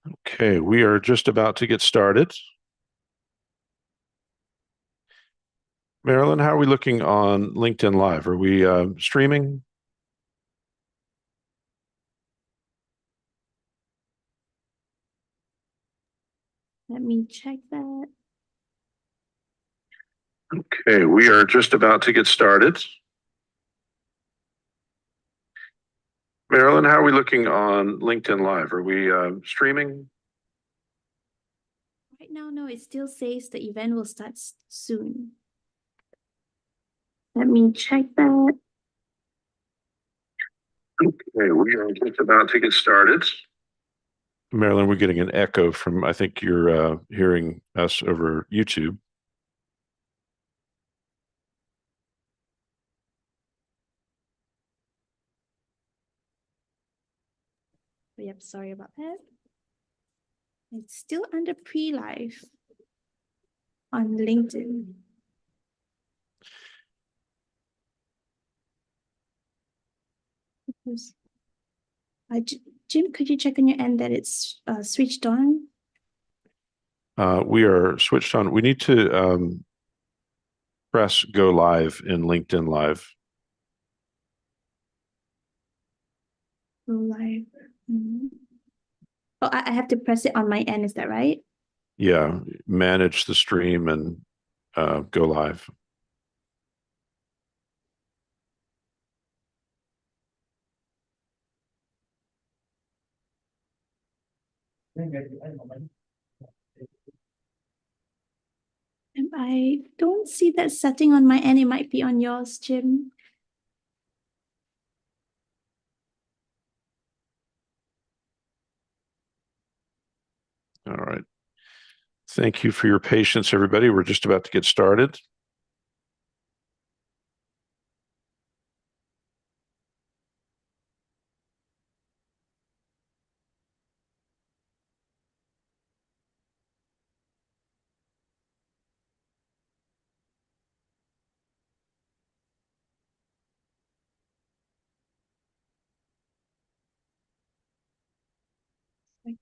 Okay, we are just about to get started. Marilyn, how are we looking on LinkedIn Live? Are we streaming? Let me check that. Okay, we are just about to get started. Marilyn, how are we looking on LinkedIn Live? Are we streaming? Right now, no, it still says the event will start soon. Let me check that. Okay, we are just about to get started. Marilyn, we're getting an echo from, I think you're hearing us over YouTube. Oh, yep, sorry about that. It's still under pre-live on LinkedIn. Jim, could you check on your end that it's switched on? We are switched on. We need to press go live in LinkedIn Live. Go live. Oh, I have to press it on my end, is that right? Yeah, manage the stream and go live. And I don't see that setting on my end. It might be on yours, Jim. All right. Thank you for your patience, everybody. We're just about to get started. Okay.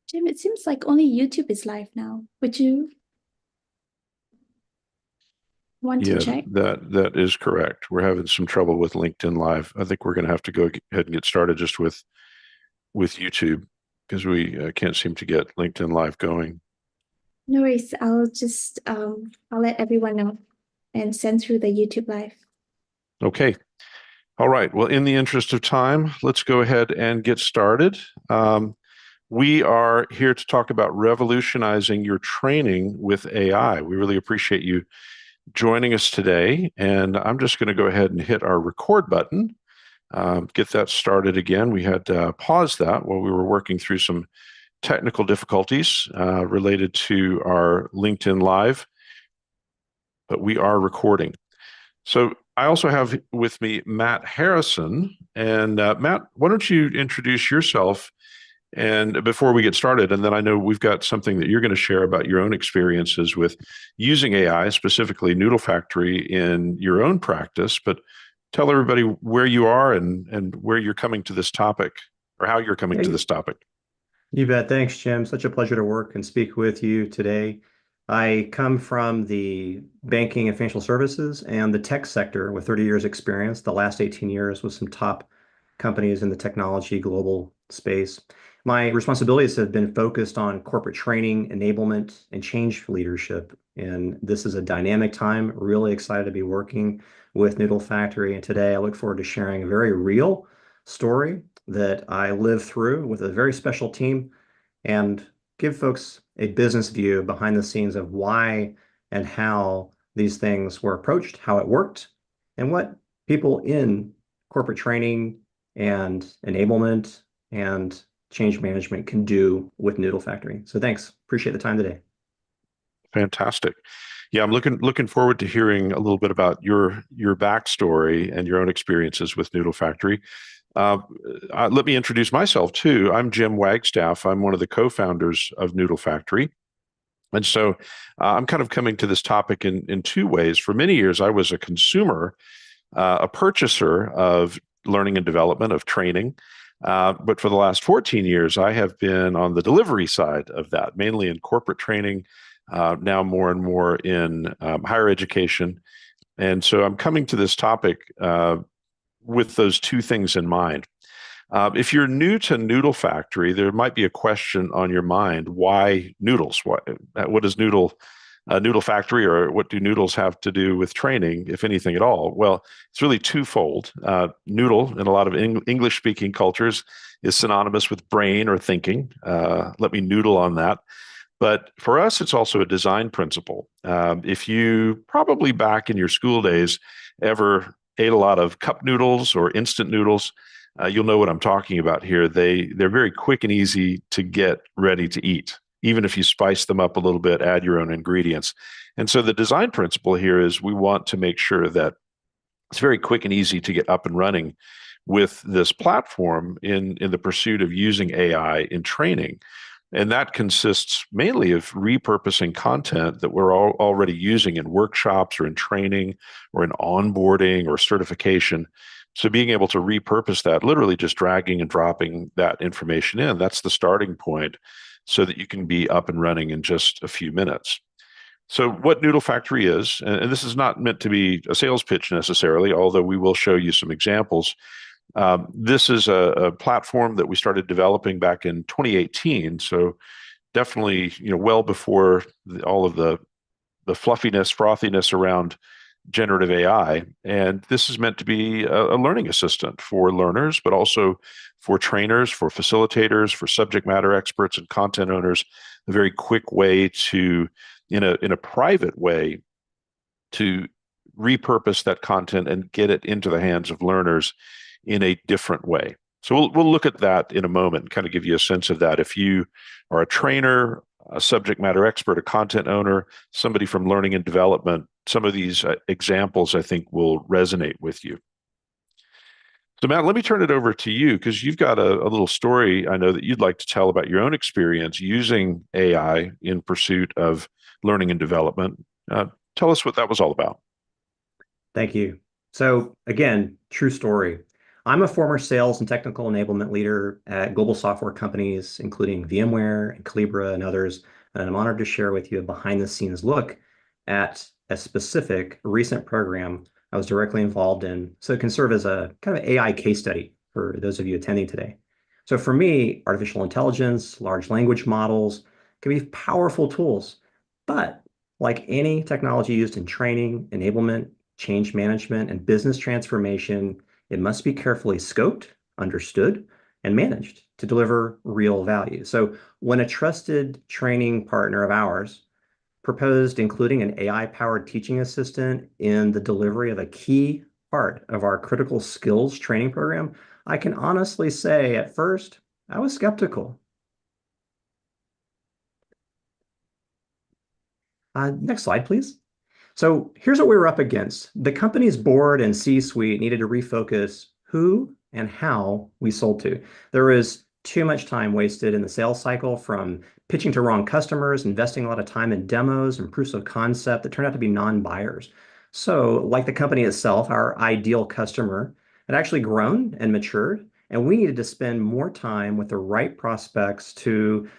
Jim, it seems like only YouTube is live now. Would you want to Yeah, check? that is correct. We're having some trouble with LinkedIn Live. I think we're going to have to go ahead and get started just with YouTube because we can't seem to get LinkedIn Live going. No worries. I'll let everyone know and send through the YouTube live. Okay. All right. Well, in the interest of time, let's go ahead and get started. We are here to talk about revolutionizing your training with AI. We really appreciate you joining us today. And I'm just going to go ahead and hit our record button, get that started again. We had paused that while we were working through some technical difficulties related to our LinkedIn Live, but we are recording. So I also have with me Matt Harrison. And Matt, why don't you introduce yourself and before we get started, and then I know we've got something that you're going to share about your own experiences with using AI, specifically Noodle Factory, in your own practice. But tell everybody where you are and where you're coming to this topic, or how you're coming Yeah, to this topic. you bet. Thanks, Jim. Such a pleasure to work and speak with you today. I come from the banking and financial services and the tech sector with 30 years experience, the last 18 years with some top companies in the technology global space. My responsibilities have been focused on corporate training, enablement, and change leadership. And this is a dynamic time. Really excited to be working with Noodle Factory. And today I look forward to sharing a very real story that I lived through with a very special team and give folks a business view behind the scenes of why and how these things were approached, how it worked, and what people in corporate training and enablement and change management can do with Noodle Factory. So thanks. Appreciate the time today. Fantastic. Yeah, I'm looking forward to hearing a little bit about your backstory and your own experiences with Noodle Factory. Uh, Let me introduce myself too. I'm Jim Wagstaff. I'm one of the co-founders of Noodle Factory. And so I'm kind of coming to this topic in two ways. For many years, I was a consumer, a purchaser of learning and development, of training. But for the last 14 years, I have been on the delivery side of that, mainly in corporate training, now more and more in higher education. And so I'm coming to this topic with those two things in mind. If you're new to Noodle Factory, there might be a question on your mind: why noodles? What is Noodle Factory, or what do noodles have to do with training, if anything at all? Well, it's really twofold. Noodle, in a lot of English-speaking cultures, is synonymous with brain or thinking. Let me noodle on that. But for us, it's also a design principle. If you probably back in your school days ever ate a lot of cup noodles or instant noodles, you'll know what I'm talking about here. They're very quick and easy to get ready to eat, even if you spice them up a little bit, add your own ingredients. And so the design principle here is we want to make sure that it's very quick and easy to get up and running with this platform in the pursuit of using AI in training. And that consists mainly of repurposing content that we're already using in workshops or in training or in onboarding or certification. So being able to repurpose that, literally just dragging and dropping that information in, that's the starting point so that you can be up and running in just a few minutes. So what Noodle Factory is, and this is not meant to be a sales pitch necessarily, although we will show you some examples. This is a platform that we started developing back in 2018. So definitely, well before all of the fluffiness, frothiness around generative AI. And this is meant to be a learning assistant for learners, but also for trainers, for facilitators, for subject matter experts and content owners. A very quick way to, in a private way, to repurpose that content and get it into the hands of learners in a different way. So we'll look at that in a moment and kind of give you a sense of that. If you are a trainer, a subject matter expert, a content owner, somebody from learning and development, some of these examples I think will resonate with you. So Matt, let me turn it over to you because you've got a little story I know that you'd like to tell about your own experience using AI in pursuit of learning and development. Tell us what that was all about. Thank you. So again, true story. I'm a former sales and technical enablement leader at global software companies, including VMware and Calibra and others. And I'm honored to share with you a behind the scenes look at a specific recent program I was directly involved in. So it can serve as a kind of AI case study for those of you attending today. So for me, artificial intelligence, large language models can be powerful tools, but like any technology used in training, enablement, change management, and business transformation, it must be carefully scoped, understood, and managed to deliver real value. So when a trusted training partner of ours proposed including an AI-powered teaching assistant in the delivery of a key part of our critical skills training program, I can honestly say at first, I was skeptical. Next slide, please. So here's what we were up against. The company's board and C-suite needed to refocus who and how we sold to. There was too much time wasted in the sales cycle, from pitching to wrong customers, investing a lot of time in demos and proofs of concept that turned out to be non-buyers. So like the company itself, our ideal customer had actually grown and matured, and we needed to spend more time with the right prospects to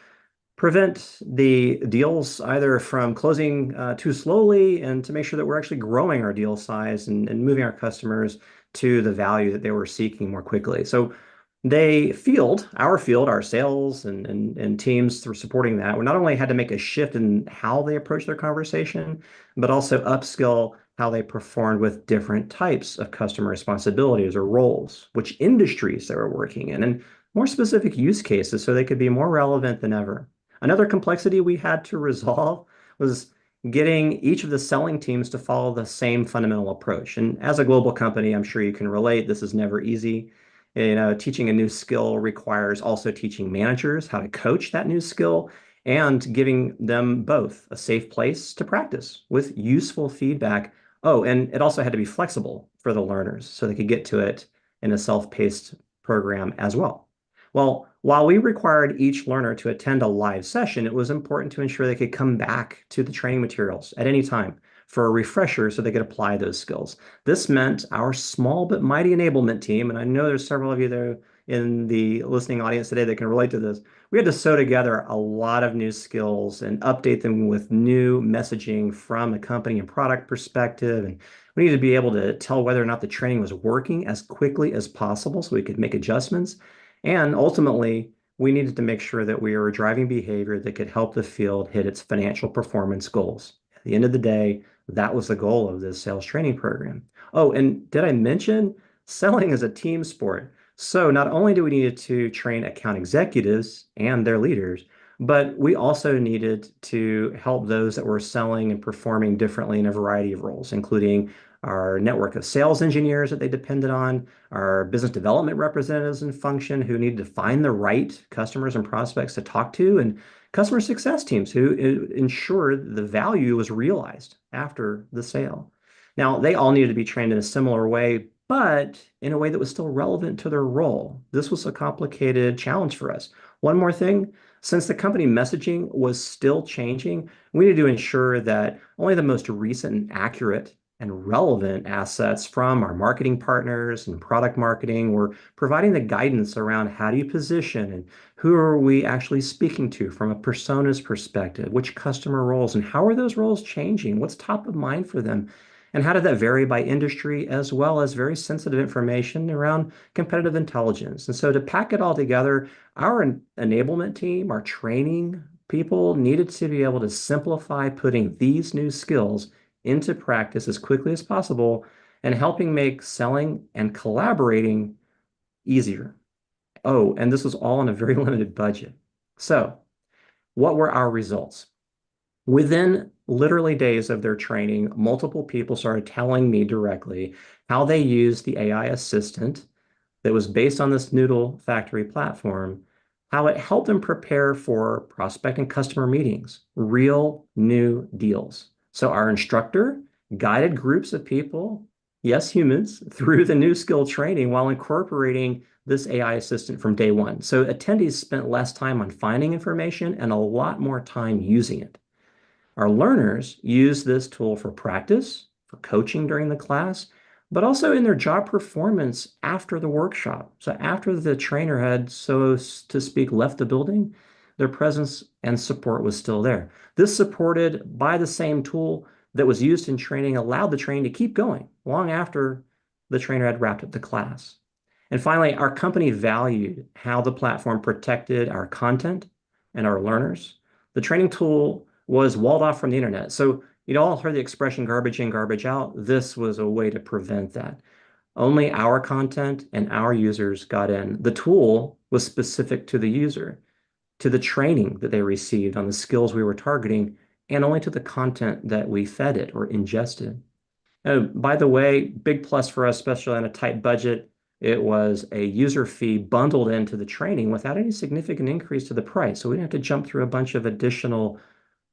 prevent the deals either from closing too slowly and to make sure that we're actually growing our deal size and moving our customers to the value that they were seeking more quickly. So our sales and teams through supporting that, we not only had to make a shift in how they approach their conversation, but also upskill how they performed with different types of customer responsibilities or roles, which industries they were working in, and more specific use cases so they could be more relevant than ever. Another complexity we had to resolve was getting each of the selling teams to follow the same fundamental approach. And as a global company, I'm sure you can relate, this is never easy. Teaching a new skill requires also teaching managers how to coach that new skill and giving them both a safe place to practice with useful feedback. Oh, and it also had to be flexible for the learners so they could get to it in a self-paced program as well. Well, while we required each learner to attend a live session, it was important to ensure they could come back to the training materials at any time for a refresher so they could apply those skills. This meant our small but mighty enablement team, and I know there's several of you there in the listening audience today that can relate to this. We had to sew together a lot of new skills and update them with new messaging from a company and product perspective. And we needed to be able to tell whether or not the training was working as quickly as possible so we could make adjustments. And ultimately, we needed to make sure that we were driving behavior that could help the field hit its financial performance goals. At the end of the day, that was the goal of this sales training program. Oh, and did I mention selling is a team sport? So not only do we need to train account executives and their leaders, but we also needed to help those that were selling and performing differently in a variety of roles, including our network of sales engineers that they depended on, our business development representatives and function who needed to find the right customers and prospects to talk to, and customer success teams who ensured the value was realized after the sale. Now, they all needed to be trained in a similar way, but in a way that was still relevant to their role. This was a complicated challenge for us. One more thing, since the company messaging was still changing, we needed to ensure that only the most recent and accurate and relevant assets from our marketing partners and product marketing were providing the guidance around how do you position and who are we actually speaking to from a personas perspective, which customer roles, and how are those roles changing? What's top of mind for them? And how did that vary by industry, as well as very sensitive information around competitive intelligence? And so to pack it all together, our enablement team, our training people needed to be able to simplify putting these new skills into practice as quickly as possible and helping make selling and collaborating easier. Oh, and this was all on a very limited budget. So, what were our results? Within literally days of their training, multiple people started telling me directly how they used the AI assistant that was based on this Noodle Factory platform, how it helped them prepare for prospect and customer meetings, real new deals. So our instructor guided groups of people, yes, humans, through the new skill training while incorporating this AI assistant from day one. So attendees spent less time on finding information and a lot more time using it. Our learners use this tool for practice, for coaching during the class, but also in their job performance after the workshop. So after the trainer had, so to speak, left the building, their presence and support was still there. This, supported by the same tool that was used in training, allowed the training to keep going long after the trainer had wrapped up the class. And finally, our company valued how the platform protected our content and our learners. The training tool was walled off from the internet. So you'd all heard the expression garbage in, garbage out. This was a way to prevent that. Only our content and our users got in. The tool was specific to the user, to the training that they received on the skills we were targeting, and only to the content that we fed it or ingested. By the way, big plus for us, especially on a tight budget, it was a user fee bundled into the training without any significant increase to the price. So we didn't have to jump through a bunch of additional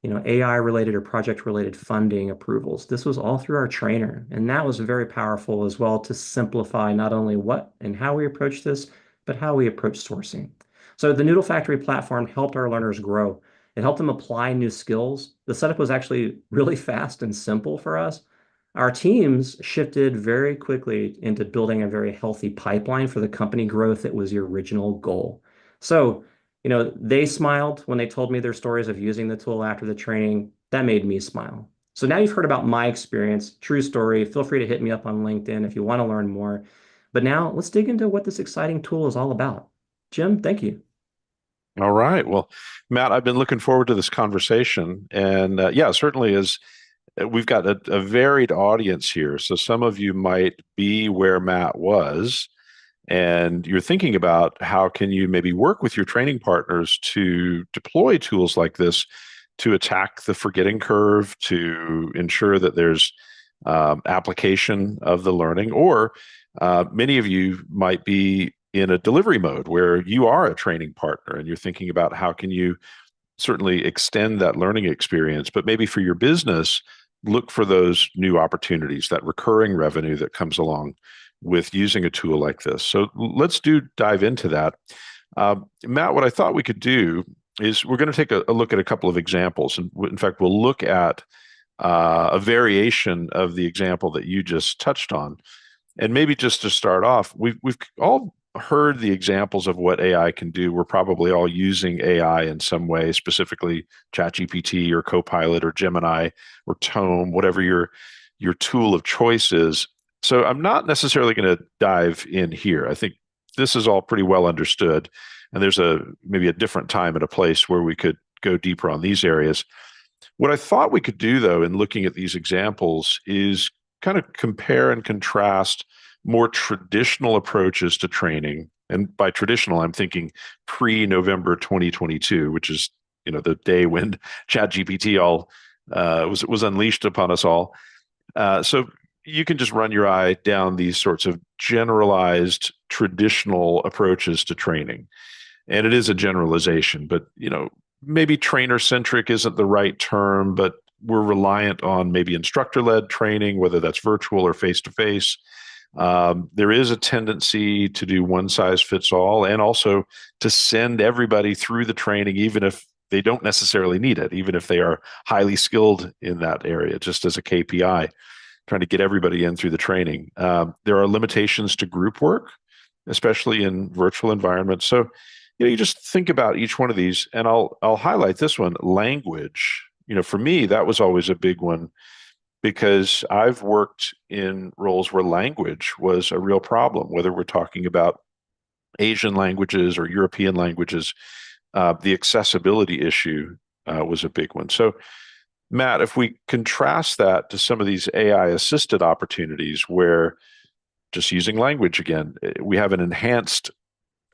AI-related or project-related funding approvals. This was all through our trainer, and that was very powerful as well to simplify not only what and how we approach this, but how we approach sourcing. So the Noodle Factory platform helped our learners grow. It helped them apply new skills. The setup was actually really fast and simple for us. Our teams shifted very quickly into building a very healthy pipeline for the company growth that was the original goal. So they smiled when they told me their stories of using the tool after the training. That made me smile. So now you've heard about my experience, true story. Feel free to hit me up on LinkedIn if you want to learn more. But now let's dig into what this exciting tool is all about. Jim, thank you. All right. Well, Matt, I've been looking forward to this conversation. And yeah, certainly is. We've got a varied audience here. So some of you might be where Matt was, and you're thinking about how can you maybe work with your training partners to deploy tools like this to attack the forgetting curve, to ensure that there's application of the learning. Or many of you might be in a delivery mode where you are a training partner and you're thinking about how can you certainly extend that learning experience, but maybe for your business, look for those new opportunities, that recurring revenue that comes along with using a tool like this. So let's dive into that. Matt, what I thought we could do is we're going to take a look at a couple of examples. And in fact, we'll look at a variation of the example that you just touched on. And maybe just to start off, we've all heard the examples of what AI can do. We're probably all using AI in some way, specifically ChatGPT or Copilot or Gemini or Tome, whatever your tool of choice is. So I'm not necessarily going to dive in here. I think this is all pretty well understood, and there's maybe a different time and a place where we could go deeper on these areas. What I thought we could do, though, in looking at these examples is kind of compare and contrast more traditional approaches to training. And by traditional, I'm thinking pre-November 2022, which is the day when ChatGPT all was unleashed upon us all. So you can just run your eye down these sorts of generalized traditional approaches to training. And it is a generalization, but maybe trainer-centric isn't the right term, but we're reliant on maybe instructor-led training, whether that's virtual or face-to-face. There is a tendency to do one-size-fits-all, and also to send everybody through the training, even if they don't necessarily need it, even if they are highly skilled in that area, just as a KPI, trying to get everybody in through the training. There are limitations to group work, especially in virtual environments. So you just think about each one of these, and I'll highlight this one, language. For me, that was always a big one because I've worked in roles where language was a real problem, whether we're talking about Asian languages or European languages. The accessibility issue was a big one. So, Matt, if we contrast that to some of these AI-assisted opportunities where just using language again, we have an enhanced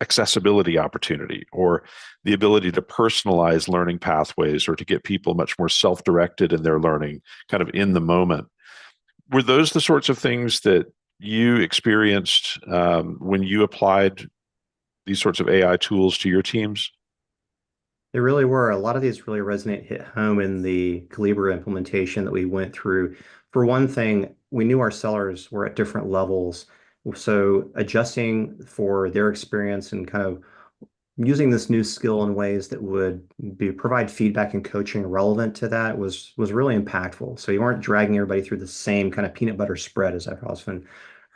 accessibility opportunity or the ability to personalize learning pathways or to get people much more self-directed in their learning, kind of in the moment. Were those the sorts of things that you experienced when you applied these sorts of AI tools to your teams? They really were. A lot of these really hit home in the Calibra implementation that we went through. For one thing, we knew our sellers were at different levels. So adjusting for their experience and kind of using this new skill in ways that would provide feedback and coaching relevant to that was really impactful. So you weren't dragging everybody through the same kind of peanut butter spread, as I've often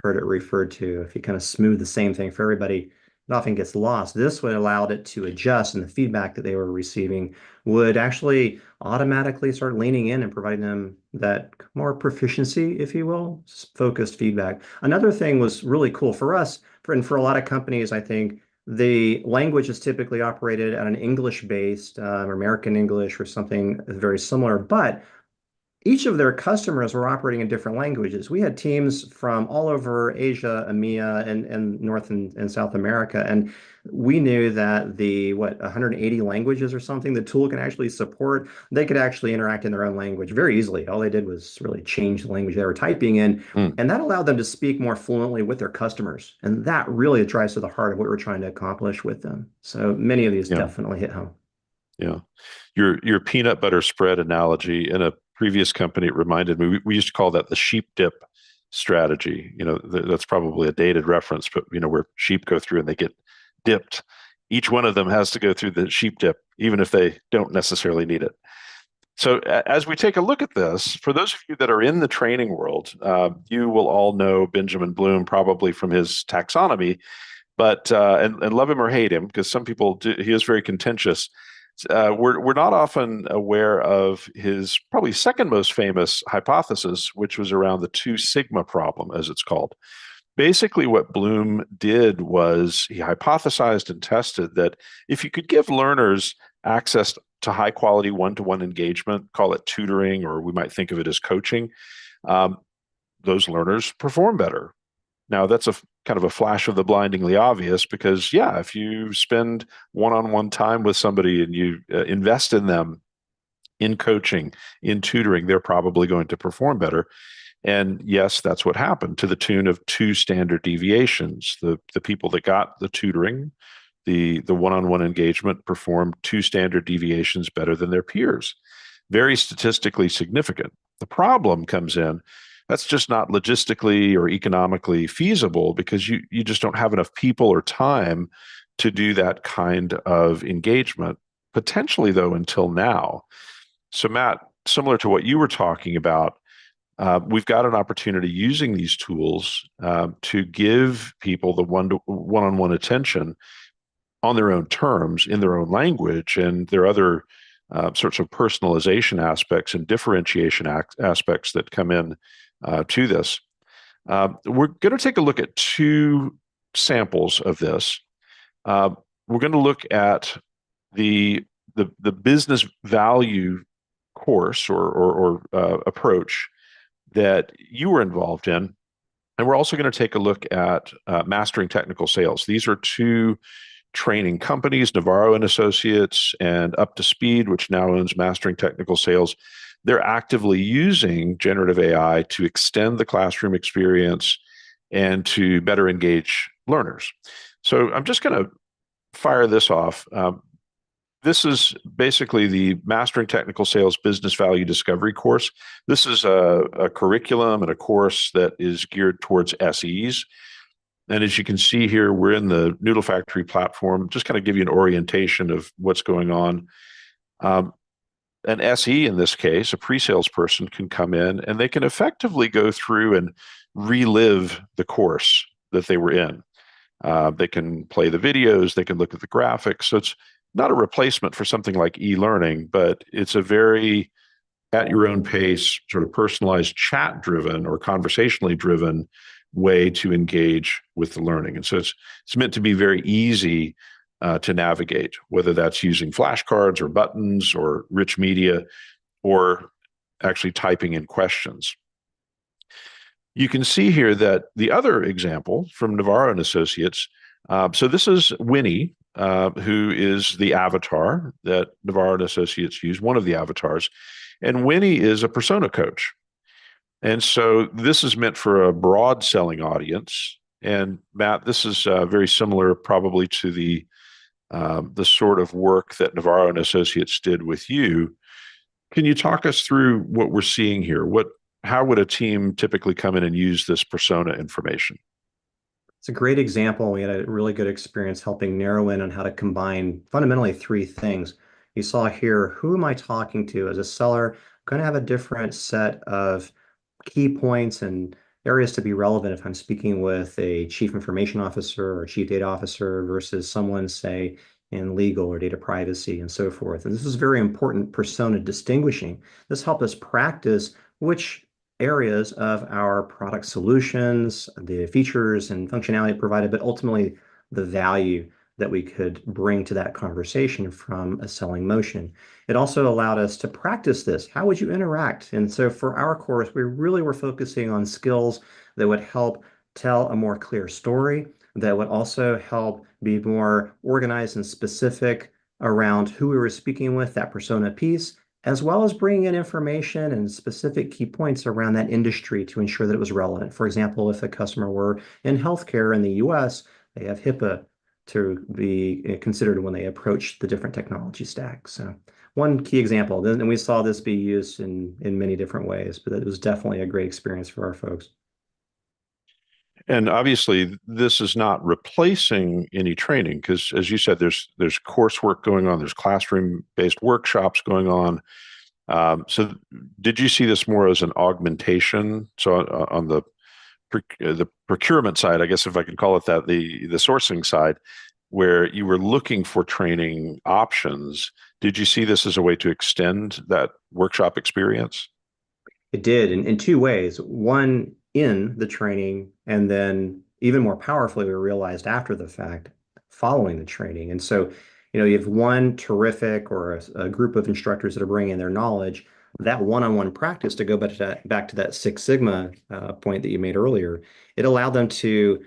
heard it referred to. If you kind of smooth the same thing for everybody, it often gets lost. This would allowed it to adjust, and the feedback that they were receiving would actually automatically start leaning in and providing them that more proficiency, if you will, focused feedback. Another thing was really cool for us, and for a lot of companies, I think the language is typically operated at an English-based or American English or something very similar, but each of their customers were operating in different languages. We had teams from all over Asia, EMEA, and North and South America. And we knew that 180 languages or something the tool can actually support, they could actually interact in their own language very easily. All they did was really change the language they were typing in. And that allowed them to speak more fluently with their customers. And that really drives to the heart of what we're trying to accomplish with them. So many of these definitely hit home. Yeah. Your peanut butter spread analogy in a previous company, it reminded me, we used to call that the sheep dip strategy. That's probably a dated reference, but where sheep go through and they get dipped. Each one of them has to go through the sheep dip, even if they don't necessarily need it. So as we take a look at this, for those of you that are in the training world, you will all know Benjamin Bloom probably from his taxonomy, but and love him or hate him, because some people do, he is very contentious. We're not often aware of his probably second most famous hypothesis, which was around the 2 sigma problem, as it's called. Basically, what Bloom did was he hypothesized and tested that if you could give learners access to high quality one-to-one engagement, call it tutoring, or we might think of it as coaching, those learners perform better. Now, that's a kind of a flash of the blindingly obvious because, if you spend one-on-one time with somebody and you invest in them in coaching, in tutoring, they're probably going to perform better. And yes, that's what happened, to the tune of 2 standard deviations. The people that got the tutoring, the one-on-one engagement, performed 2 standard deviations better than their peers. Very statistically significant. The problem comes in, that's just not logistically or economically feasible, because you just don't have enough people or time to do that kind of engagement, potentially, though, until now. So, Matt, similar to what you were talking about, we've got an opportunity using these tools to give people the one-on-one attention on their own terms, in their own language, and there are other sorts of personalization aspects and differentiation aspects that come in to this. We're going to take a look at 2 samples of this. We're going to look at the business value course or approach that you were involved in. And we're also going to take a look at mastering technical sales. These are 2 training companies, Navarro and Associates and Up to Speed, which now owns Mastering Technical Sales. They're actively using generative AI to extend the classroom experience and to better engage learners. So I'm just going to fire this off. This is basically the Mastering Technical Sales Business Value Discovery course. This is a curriculum and a course that is geared towards SEs. And as you can see here, we're in the Noodle Factory platform, just kind of give you an orientation of what's going on. An SE, in this case, a pre-sales person, can come in and they can effectively go through and relive the course that they were in. They can play the videos, they can look at the graphics. So it's not a replacement for something like e-learning, but it's a very at your own pace, sort of personalized, chat-driven or conversationally driven way to engage with the learning. And so it's meant to be very easy to navigate, whether that's using flashcards or buttons or rich media or actually typing in questions. You can see here that the other example from Navarro and Associates, so this is Winnie, who is the avatar that Navarro and Associates use, one of the avatars. And Winnie is a persona coach. And so this is meant for a broad selling audience. And Matt, this is very similar probably to the sort of work that Navarro and Associates did with you. Can you talk us through what we're seeing here? How would a team typically come in and use this persona information? It's a great example. We had a really good experience helping narrow in on how to combine fundamentally 3 things. You saw here, who am I talking to as a seller? I'm going to have a different set of key points and areas to be relevant if I'm speaking with a chief information officer or chief data officer versus someone, say, in legal or data privacy and so forth. And this is very important persona distinguishing. This helped us practice which areas of our product solutions, the features and functionality provided, but ultimately the value that we could bring to that conversation from a selling motion. It also allowed us to practice this. How would you interact? And so for our course, we really were focusing on skills that would help tell a more clear story, that would also help be more organized and specific around who we were speaking with, that persona piece, as well as bringing in information and specific key points around that industry to ensure that it was relevant. For example, if a customer were in healthcare in the US, they have HIPAA to be considered when they approach the different technology stacks. So one key example, and we saw this be used in many different ways, but it was definitely a great experience for our folks. And obviously, this is not replacing any training because, as you said, there's coursework going on, there's classroom-based workshops going on. So, did you see this more as an augmentation? So, on the procurement side, I guess if I can call it that, the sourcing side, where you were looking for training options, did you see this as a way to extend that workshop experience? It did in 2 ways. One, in the training, and then even more powerfully, we realized after the fact, following the training. And so, you have one terrific or a group of instructors that are bringing their knowledge, that one-on-one practice, to go back to that Six Sigma point that you made earlier, it allowed them to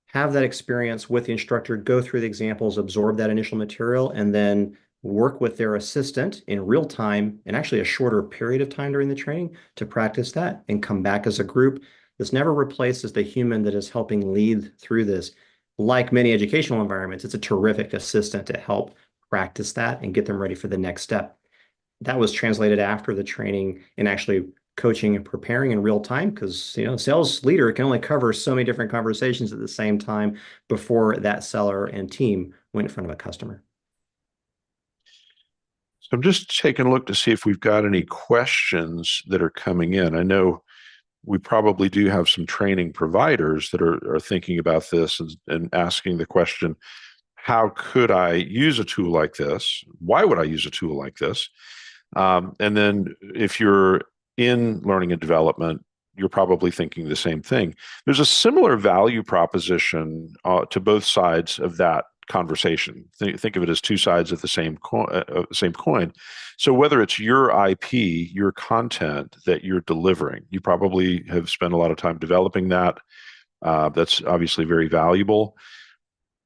have that experience with the instructor, go through the examples, absorb that initial material, and then work with their assistant in real time and actually a shorter period of time during the training to practice that and come back as a group. This never replaces the human that is helping lead through this. Like many educational environments, it's a terrific assistant to help practice that and get them ready for the next step. That was translated after the training and actually coaching and preparing in real time because sales leader can only cover so many different conversations at the same time before that seller and team went in front of a customer. So I'm just taking a look to see if we've got any questions that are coming in. I know we probably do have some training providers that are thinking about this and asking the question, how could I use a tool like this? Why would I use a tool like this? And then if you're in learning and development, you're probably thinking the same thing. There's a similar value proposition to both sides of that conversation. Think of it as two sides of the same coin. So whether it's your IP, your content that you're delivering, you probably have spent a lot of time developing that. That's obviously very valuable.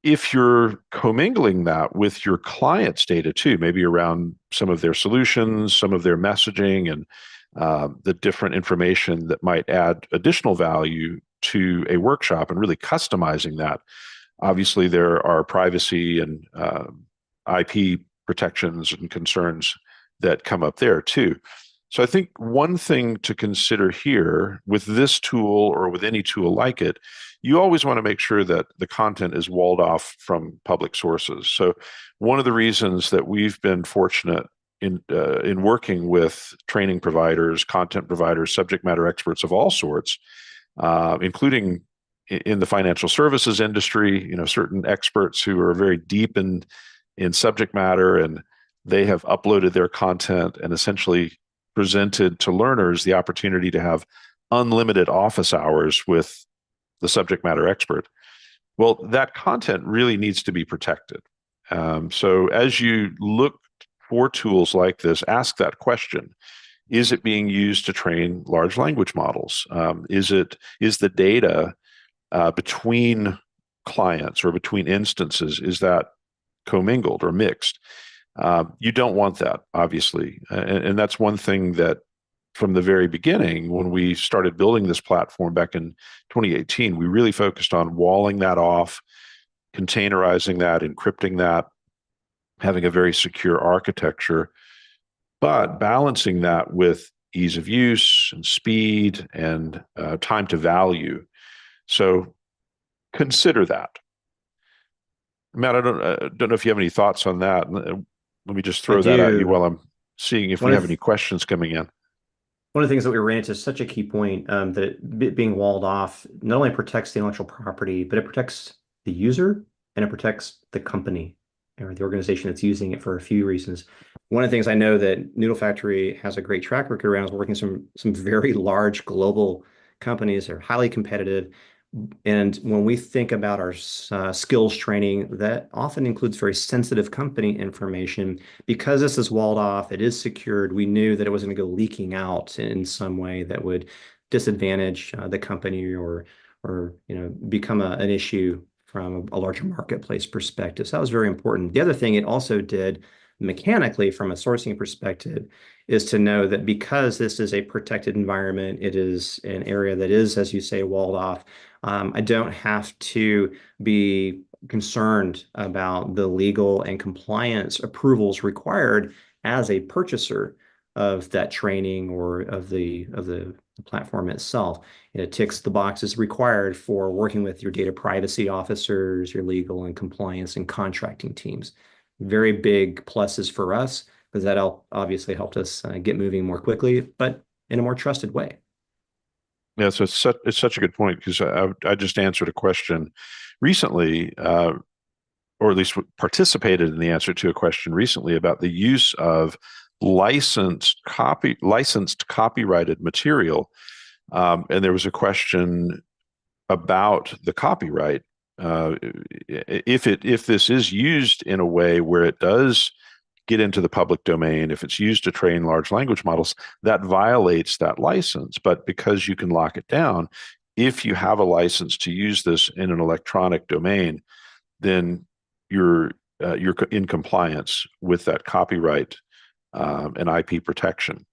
If you're commingling that with your client's data too, maybe around some of their solutions, some of their messaging, and the different information that might add additional value to a workshop and really customizing that. Obviously, there are privacy and IP protections and concerns that come up there too. So I think one thing to consider here with this tool or with any tool like it, you always want to make sure that the content is walled off from public sources. So one of the reasons that we've been fortunate in working with training providers, content providers, subject matter experts of all sorts, including in the financial services industry, certain experts who are very deep in subject matter, and they have uploaded their content and essentially presented to learners the opportunity to have unlimited office hours with the subject matter expert. Well, that content really needs to be protected. So as you look for tools like this, ask that question. Is it being used to train large language models? Is the data between clients or between instances, is that commingled or mixed? You don't want that, obviously. And that's one thing that from the very beginning, when we started building this platform back in 2018, we really focused on walling that off, containerizing that, encrypting that, having a very secure architecture, but balancing that with ease of use and speed and time to value. So consider that. Matt, I don't know if you have any thoughts on that. Let me just throw that at you while I'm seeing if we have any questions coming in. One of the things that we ran into is such a key point that it being walled off not only protects the intellectual property, but it protects the user and it protects the company or the organization that's using it for a few reasons. One of the things I know that Noodle Factory has a great track record around is working with some very large global companies that are highly competitive. And when we think about our skills training, that often includes very sensitive company information. Because this is walled off, it is secured, we knew that it wasn't going to go leaking out in some way that would disadvantage the company or become an issue from a larger marketplace perspective. So that was very important. The other thing it also did mechanically from a sourcing perspective is to know that because this is a protected environment, it is an area that is, as you say, walled off. I don't have to be concerned about the legal and compliance approvals required as a purchaser of that training or of the platform itself. It ticks the boxes required for working with your data privacy officers, your legal and compliance and contracting teams. Very big pluses for us because that obviously helped us get moving more quickly, but in a more trusted way. Yeah, so it's such a good point because I just answered a question recently, or at least participated in the answer to a question recently about the use of licensed copyrighted material, and there was a question about the copyright. If this is used in a way where it does get into the public domain, if it's used to train large language models, that violates that license. But because you can lock it down, if you have a license to use this in an electronic domain, then you're you're in compliance with that copyright and IP protection.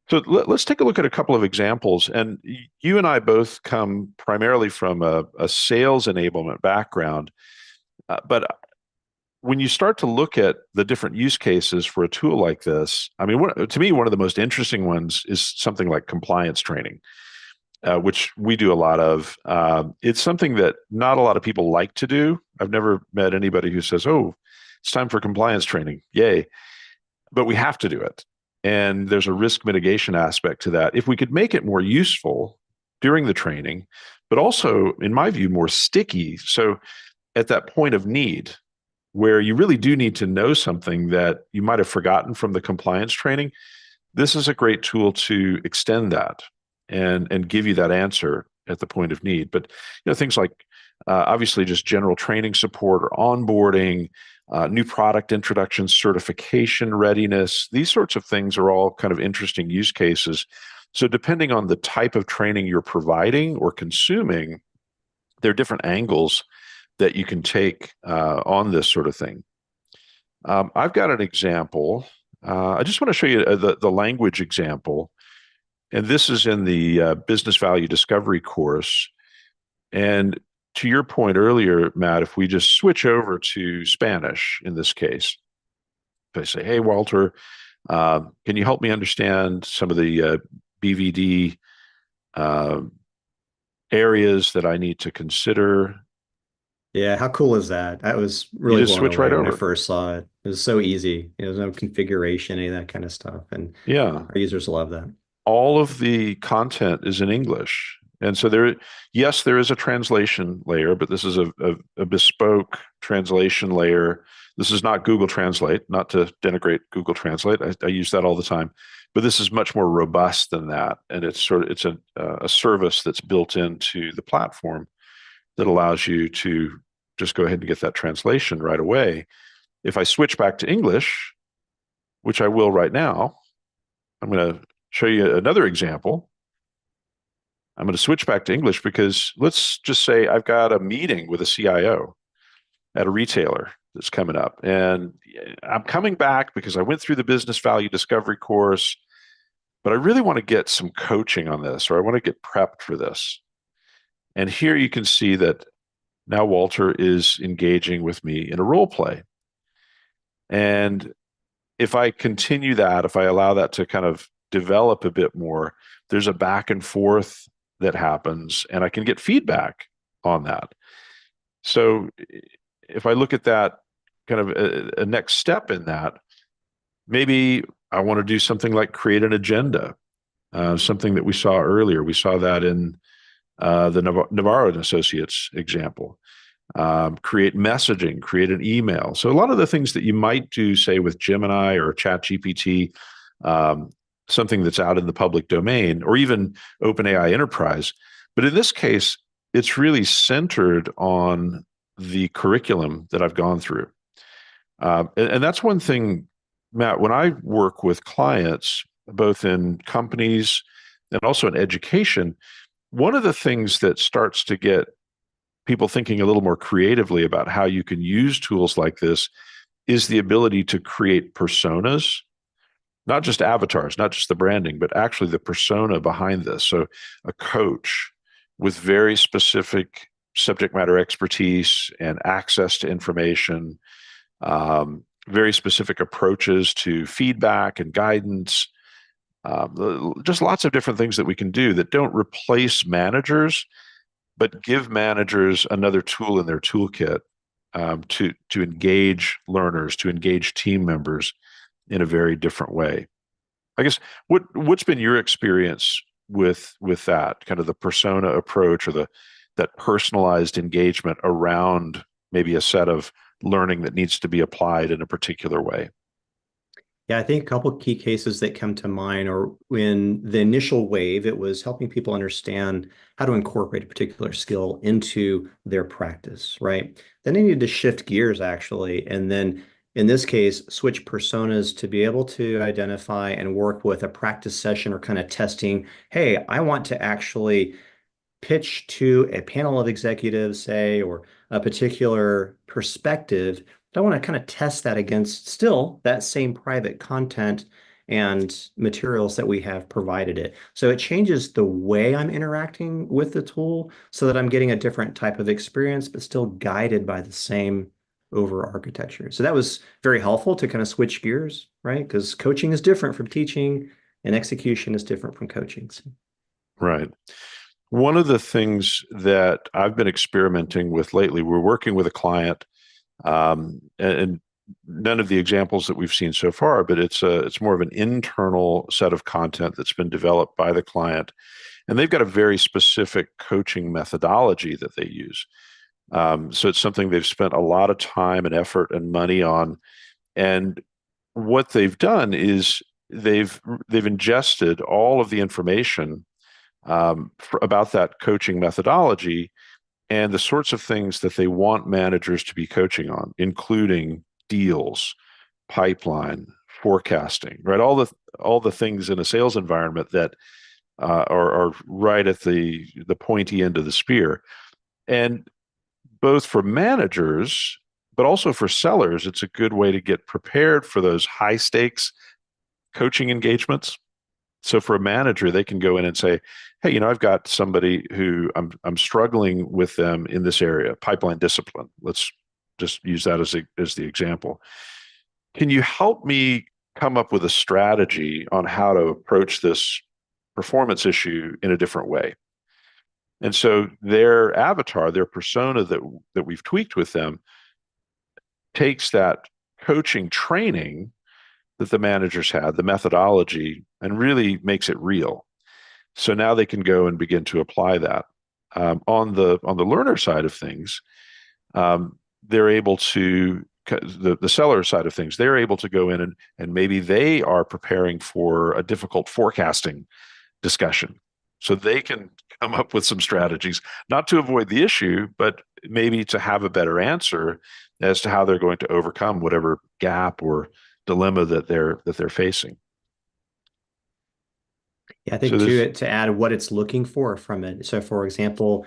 So let's take a look at a couple of examples. And you and I both come primarily from a sales enablement background. But when you start to look at the different use cases for a tool like this, I mean, to me, one of the most interesting ones is something like compliance training, which we do a lot of. It's something that not a lot of people like to do. I've never met anybody who says, oh, it's time for compliance training. Yay. But we have to do it. And there's a risk mitigation aspect to that. If we could make it more useful during the training, but also, in my view, more sticky. So at that point of need, where you really do need to know something that you might have forgotten from the compliance training, this is a great tool to extend that and give you that answer at the point of need. But things like obviously just general training support or onboarding, new product introduction, certification readiness, these sorts of things are all kind of interesting use cases. So depending on the type of training you're providing or consuming, there are different angles that you can take on this sort of thing. I've got an example. I just want to show you the language example. And this is in the Business Value Discovery course. And to your point earlier, Matt, if we just switch over to Spanish in this case, if I say, hey, Walter, can you help me understand some of the BVD areas that I need to consider? Yeah, how cool is that? That was really just blown switch away right when I over. first saw it. It was so easy. There's no configuration, any of that kind of stuff. And Yeah. our users love that. All of the content is in English. And so yes, there is a translation layer, but this is a bespoke translation layer. This is not Google Translate, not to denigrate Google Translate. I use that all the time, but this is much more robust than that. And it's a service that's built into the platform that allows you to just go ahead and get that translation right away. If I switch back to English, which I will right now, I'm going to show you another example. I'm going to switch back to English because let's just say I've got a meeting with a CIO at a retailer that's coming up. And I'm coming back because I went through the Business Value Discovery course, but I really want to get some coaching on this, or I want to get prepped for this. And here you can see that now Walter is engaging with me in a role play. And if I continue that, if I allow that to kind of develop a bit more, there's a back and forth that happens, and I can get feedback on that. So if I look at that kind of a next step in that, maybe I want to do something like create an agenda, something that we saw earlier. We saw that in the Navarro and Associates example. Create messaging, create an email. So a lot of the things that you might do, say, with Gemini or ChatGPT, something that's out in the public domain, or even OpenAI Enterprise. But in this case, it's really centered on the curriculum that I've gone through. And that's one thing, Matt, when I work with clients, both in companies and also in education, one of the things that starts to get people thinking a little more creatively about how you can use tools like this is the ability to create personas, not just avatars, not just the branding, but actually the persona behind this. So a coach with very specific subject matter expertise and access to information, very specific approaches to feedback and guidance, just lots of different things that we can do that don't replace managers, but give managers another tool in their toolkit to engage learners, to engage team members in a very different way. I guess what's been your experience with that kind of the persona approach, or that personalized engagement around maybe a set of learning that needs to be applied in a particular way? Yeah, I think a couple of key cases that come to mind are when the initial wave, it was helping people understand how to incorporate a particular skill into their practice, right? Then they needed to shift gears actually, and then in this case, switch personas to be able to identify and work with a practice session or kind of testing. Hey, I want to actually pitch to a panel of executives, say, or a particular perspective, I want to kind of test that against still that same private content and materials that we have provided it. So it changes the way I'm interacting with the tool so that I'm getting a different type of experience, but still guided by the same over architecture. So that was very helpful to kind of switch gears, right? Because coaching is different from teaching and execution is different from coaching. So. Right. One of the things that I've been experimenting with lately, we're working with a client, and none of the examples that we've seen so far, but it's more of an internal set of content that's been developed by the client, and they've got a very specific coaching methodology that they use. So it's something they've spent a lot of time and effort and money on, and what they've done is they've ingested all of the information about that coaching methodology and the sorts of things that they want managers to be coaching on, including deals, pipeline, forecasting, right? All the things in a sales environment that are right at the pointy end of the spear. And both for managers, but also for sellers, it's a good way to get prepared for those high stakes coaching engagements. So for a manager, they can go in and say, hey, I've got somebody who I'm struggling with them in this area, pipeline discipline. Let's just use that as the example. Can you help me come up with a strategy on how to approach this performance issue in a different way? And so their avatar, their persona that we've tweaked with them takes that coaching training that the managers had, the methodology, and really makes it real. So now they can go and begin to apply that. On the learner side of things, they're able to the seller side of things. They're able to go in and maybe they are preparing for a difficult forecasting discussion, so they can come up with some strategies, not to avoid the issue, but maybe to have a better answer as to how they're going to overcome whatever gap or dilemma that they're facing. Yeah, I think to add what it's looking for from it. So for example,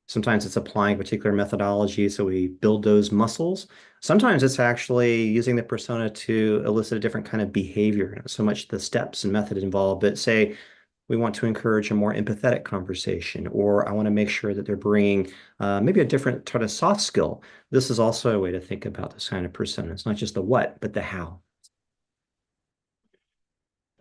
sometimes it's applying particular methodology, so we build those muscles. Sometimes it's actually using the persona to elicit a different kind of behavior, not so much the steps and method involved, but say we want to encourage a more empathetic conversation, or I want to make sure that they're bringing maybe a different sort of soft skill. This is also a way to think about this kind of persona. It's not just the what, but the how.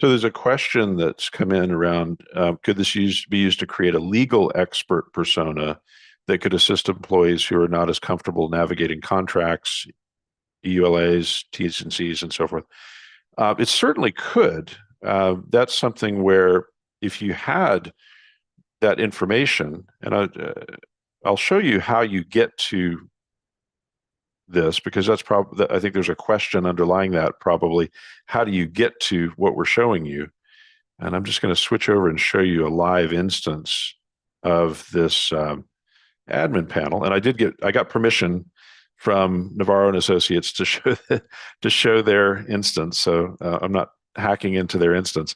So there's a question that's come in around, could this be used to create a legal expert persona that could assist employees who are not as comfortable navigating contracts, EULAs, T's and C's, and so forth? It certainly could. That's something where if you had that information, and I'll show you how you get to this, because that's probably, I think there's a question underlying that probably. How do you get to what we're showing you? And I'm just going to switch over and show you a live instance of this admin panel. And I got permission from Navarro and Associates to show their instance. So I'm not hacking into their instance.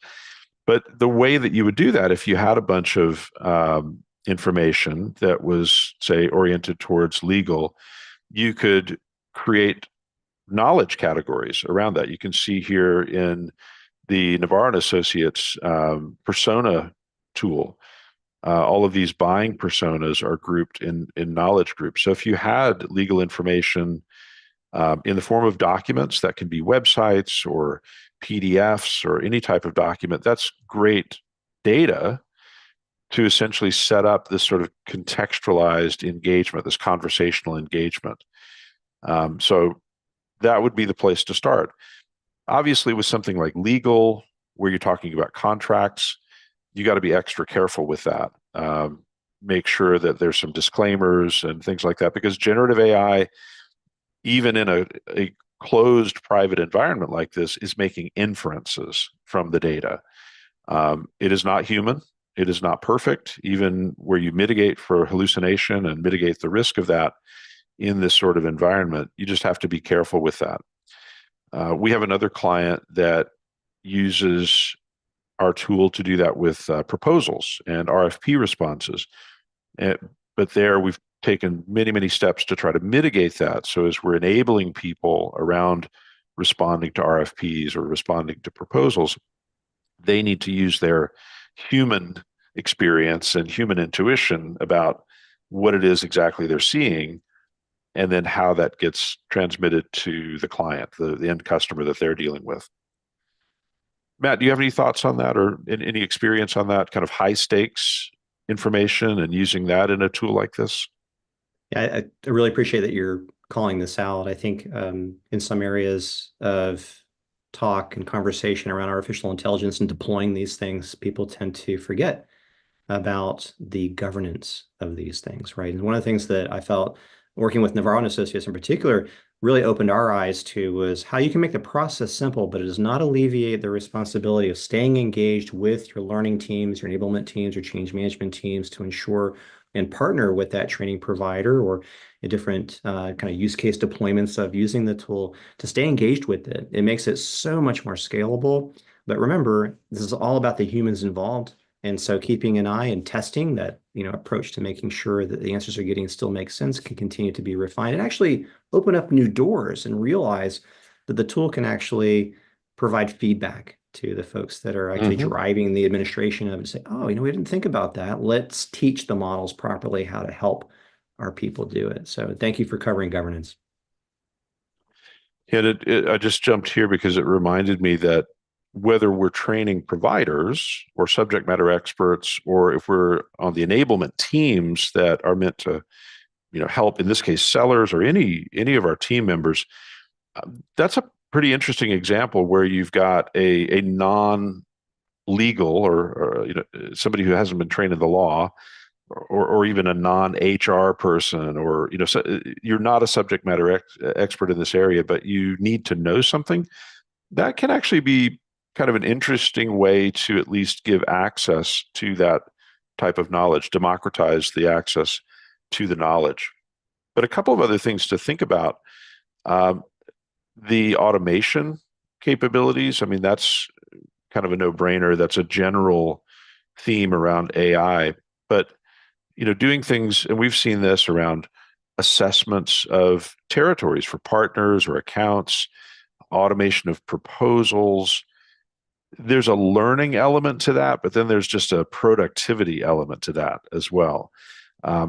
But the way that you would do that, if you had a bunch of information that was, say, oriented towards legal, you could create knowledge categories around that. You can see here in the Navarro and Associates persona tool, all of these buying personas are grouped in knowledge groups. So if you had legal information in the form of documents, that can be websites or PDFs or any type of document, that's great data to essentially set up this sort of contextualized engagement, this conversational engagement. So that would be the place to start. Obviously, with something like legal, where you're talking about contracts, you got to be extra careful with that. Make sure that there's some disclaimers and things like that, because generative AI, even in a closed private environment like this, is making inferences from the data. It is not human. It is not perfect, even where you mitigate for hallucination and mitigate the risk of that in this sort of environment. You just have to be careful with that. We have another client that uses our tool to do that with proposals and RFP responses, But there we've taken many, many steps to try to mitigate that. So as we're enabling people around responding to RFPs or responding to proposals, they need to use their human experience and human intuition about what it is exactly they're seeing, and then how that gets transmitted to the client, the end customer that they're dealing with. Matt, do you have any thoughts on that, or any experience on that kind of high stakes information and using that in a tool like this? Yeah, I really appreciate that you're calling this out. I think in some areas of talk and conversation around artificial intelligence and deploying these things, people tend to forget about the governance of these things, right? And one of the things that I felt working with Navarro and Associates in particular really opened our eyes to was how you can make the process simple, but it does not alleviate the responsibility of staying engaged with your learning teams, your enablement teams, your change management teams to ensure and partner with that training provider or a different kind of use case deployments of using the tool to stay engaged with it. It makes it so much more scalable. But remember, this is all about the humans involved. And so keeping an eye and testing that, approach to making sure that the answers are getting still make sense can continue to be refined and actually open up new doors and realize that the tool can actually provide feedback to the folks that are actually driving the administration of it and say, oh, we didn't think about that. Let's teach the models properly how to help our people do it. So thank you for covering governance. And I just jumped here because it reminded me that whether we're training providers or subject matter experts, or if we're on the enablement teams that are meant to, help, in this case, sellers or any of our team members, that's a pretty interesting example where you've got a non-legal or somebody who hasn't been trained in the law, or even a non-HR person, or so you're not a subject matter expert in this area, but you need to know something. That can actually be kind of an interesting way to at least give access to that type of knowledge, democratize the access to the knowledge. But a couple of other things to think about. The automation capabilities, I mean, that's kind of a no-brainer. That's a general theme around AI. But, doing things, and we've seen this around assessments of territories for partners or accounts, automation of proposals. There's a learning element to that, but then there's just a productivity element to that as well.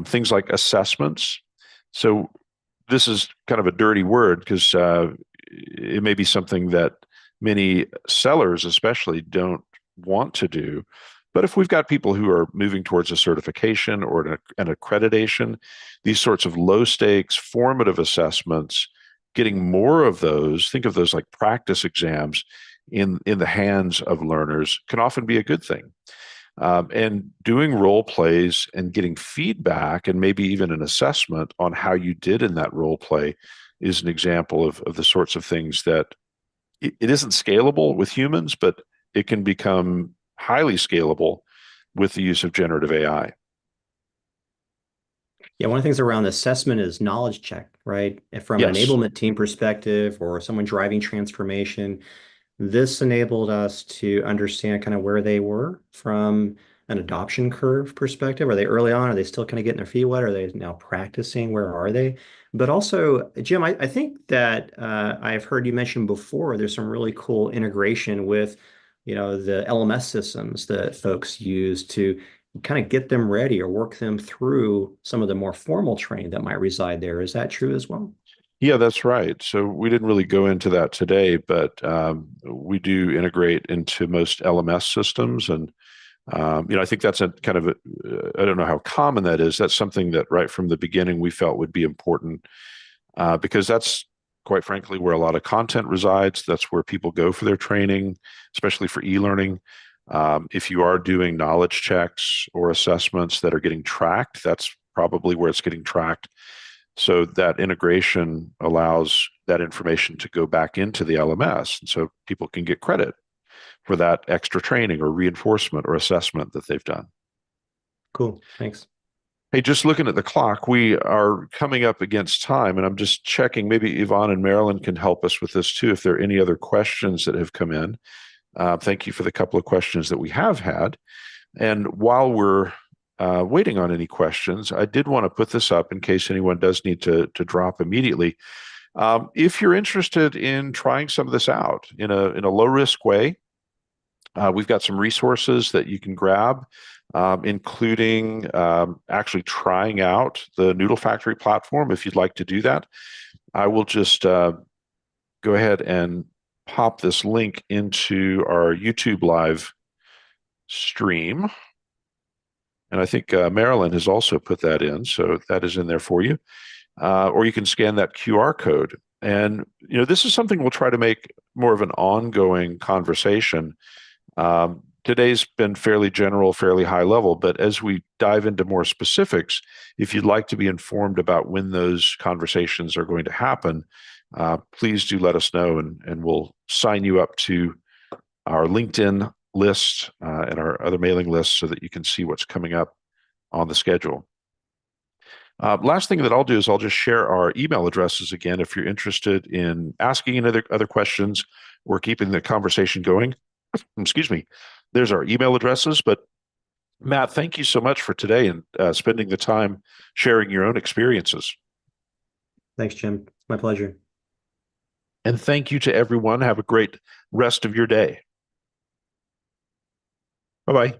Things like assessments. So this is kind of a dirty word because it may be something that many sellers especially don't want to do. But if we've got people who are moving towards a certification or an accreditation, these sorts of low stakes formative assessments, getting more of those, think of those like practice exams in the hands of learners, can often be a good thing. And doing role plays and getting feedback and maybe even an assessment on how you did in that role play is an example of the sorts of things that it isn't scalable with humans, but it can become highly scalable with the use of generative AI. Yeah, one of the things around assessment is knowledge check, right? From an Yes. enablement team perspective or someone driving transformation, this enabled us to understand kind of where they were from an adoption curve perspective. Are they early on? Are they still kind of getting their feet wet? Are they now practicing? Where are they? But also, Jim, I think that I've heard you mention before, there's some really cool integration with, the LMS systems that folks use to kind of get them ready or work them through some of the more formal training that might reside there. Is that true as well? Yeah, that's right. So we didn't really go into that today, but we do integrate into most LMS systems. And, I think that's a kind of, I don't know how common that is. That's something that right from the beginning we felt would be important because that's quite frankly where a lot of content resides. That's where people go for their training, especially for e-learning. If you are doing knowledge checks or assessments that are getting tracked, that's probably where it's getting tracked. So that integration allows that information to go back into the LMS. And so people can get credit for that extra training or reinforcement or assessment that they've done. Cool. Thanks. Hey, just looking at the clock, we are coming up against time, and I'm just checking. Maybe Yvonne and Marilyn can help us with this too if there are any other questions that have come in. Thank you for the couple of questions that we have had. And while we're waiting on any questions, I did want to put this up in case anyone does need to drop immediately. If you're interested in trying some of this out in a low risk way, we've got some resources that you can grab, including actually trying out the Noodle Factory platform if you'd like to do that. I will just go ahead and pop this link into our YouTube live stream. And I think Marilyn has also put that in, so that is in there for you. Or you can scan that QR code. And this is something we'll try to make more of an ongoing conversation. Today's been fairly general, fairly high level, but as we dive into more specifics, if you'd like to be informed about when those conversations are going to happen, please do let us know, and we'll sign you up to our LinkedIn list and our other mailing lists so that you can see what's coming up on the schedule. Last thing that I'll do is I'll just share our email addresses again if you're interested in asking other questions or keeping the conversation going. Excuse me. There's our email addresses. But Matt, thank you so much for today and spending the time sharing your own experiences. Thanks, Jim. It's my pleasure. And thank you to everyone. Have a great rest of your day. Bye-bye.